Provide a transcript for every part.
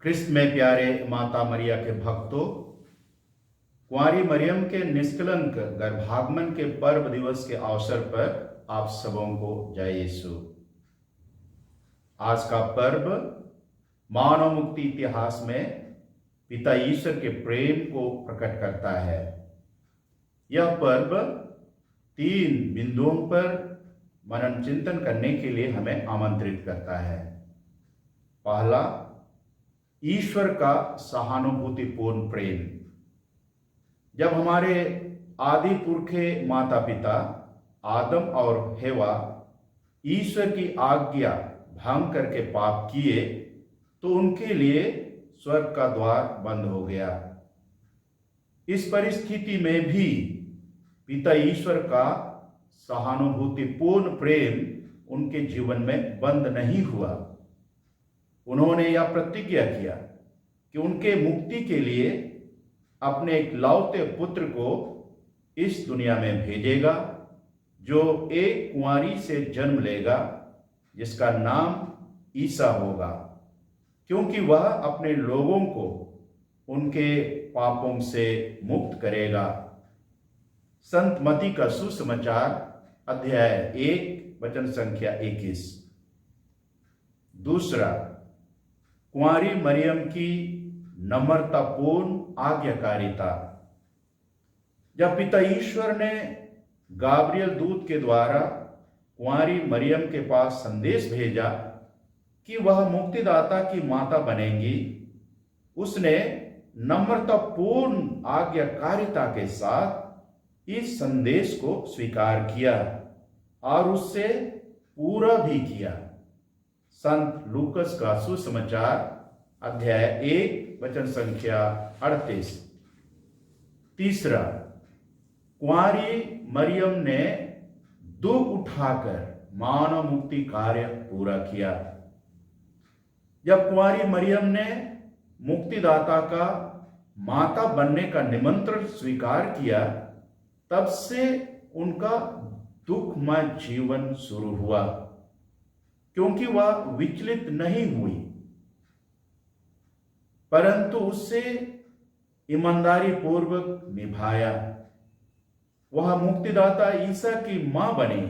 क्रिस्त में प्यारे माता मरिया के भक्तों, कुंवारी मरियम के निष्कलंक गर्भागमन के पर्व दिवस के अवसर पर आप सबों को जय यीशु। आज का पर्व मानव मुक्ति इतिहास में पिता ईश्वर के प्रेम को प्रकट करता है। यह पर्व 3 बिंदुओं पर मनन चिंतन करने के लिए हमें आमंत्रित करता है। पहला, ईश्वर का सहानुभूतिपूर्ण प्रेम। जब हमारे आदि पुरखे माता पिता आदम और हेवा ईश्वर की आज्ञा भंग करके पाप किए तो उनके लिए स्वर्ग का द्वार बंद हो गया। इस परिस्थिति में भी पिता ईश्वर का सहानुभूतिपूर्ण प्रेम उनके जीवन में बंद नहीं हुआ। उन्होंने यह प्रतिज्ञा किया कि उनके मुक्ति के लिए अपने एक लौते पुत्र को इस दुनिया में भेजेगा, जो एक कुंवारी से जन्म लेगा, जिसका नाम ईसा होगा, क्योंकि वह अपने लोगों को उनके पापों से मुक्त करेगा। संत मती का सुसमाचार अध्याय 1 वचन संख्या 21। दूसरा, कुंवारी मरियम की नम्रतापूर्ण आज्ञाकारिता। जब पिता ईश्वर ने गाब्रियल दूत के द्वारा कुंवारी मरियम के पास संदेश भेजा कि वह मुक्तिदाता की माता बनेंगी, उसने नम्रतापूर्ण आज्ञाकारिता के साथ इस संदेश को स्वीकार किया और उससे पूरा भी किया। संत लूकस का सुसमाचार अध्याय 1 वचन संख्या 38। तीसरा, कुंवारी मरियम ने दुख उठाकर मानव मुक्ति कार्य पूरा किया। जब कुंवारी मरियम ने मुक्तिदाता का माता बनने का निमंत्रण स्वीकार किया, तब से उनका दुखमय जीवन शुरू हुआ, क्योंकि वह विचलित नहीं हुई, परंतु उससे ईमानदारी पूर्वक निभाया। वह मुक्तिदाता ईसा की मां बनी,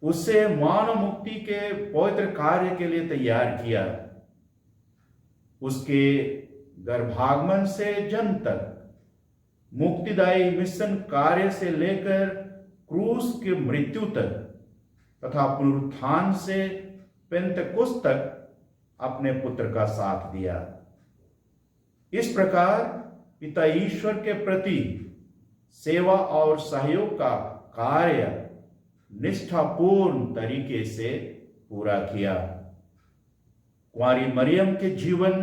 उससे मानव मुक्ति के पवित्र कार्य के लिए तैयार किया। उसके गर्भागमन से जन्म तक मुक्तिदायी मिशन कार्य से लेकर क्रूस की मृत्यु तक तथा पुनरुत्थान से पेंतकुस्त तक अपने पुत्र का साथ दिया। इस प्रकार पिता ईश्वर के प्रति सेवा और सहयोग का कार्य निष्ठापूर्ण तरीके से पूरा किया। कुंवारी मरियम के जीवन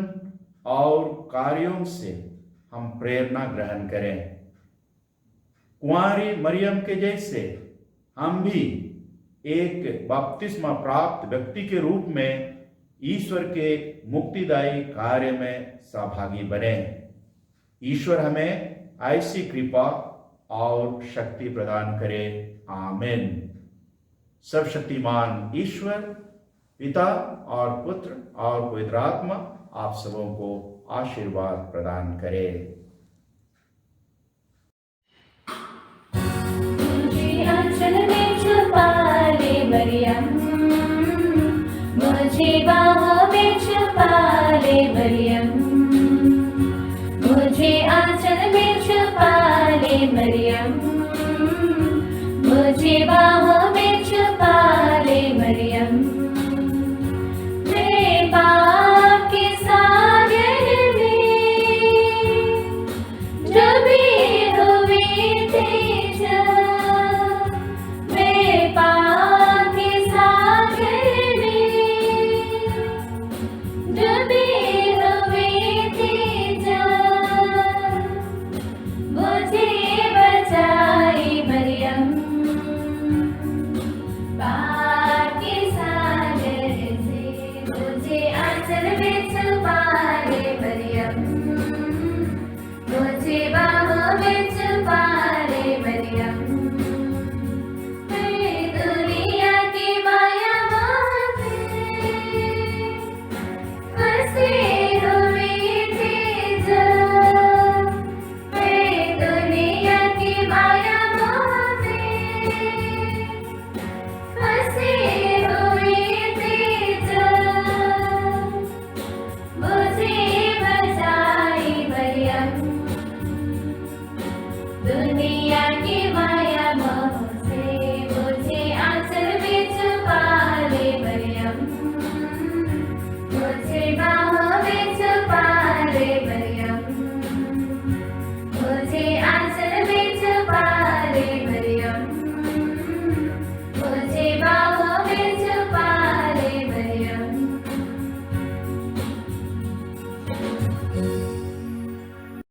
और कार्यों से हम प्रेरणा ग्रहण करें। कुंवारी मरियम के जैसे हम भी एक बपतिस्मा प्राप्त व्यक्ति के रूप में ईश्वर के मुक्तिदायी कार्य में सहभागी बने। ईश्वर हमें ऐसी कृपा और शक्ति प्रदान करे। आमीन। सर्वशक्तिमान ईश्वर पिता और पुत्र और पवित्र आत्मा आप सबों को आशीर्वाद प्रदान करे। तुझे आंचल में छुपा ले मरियम,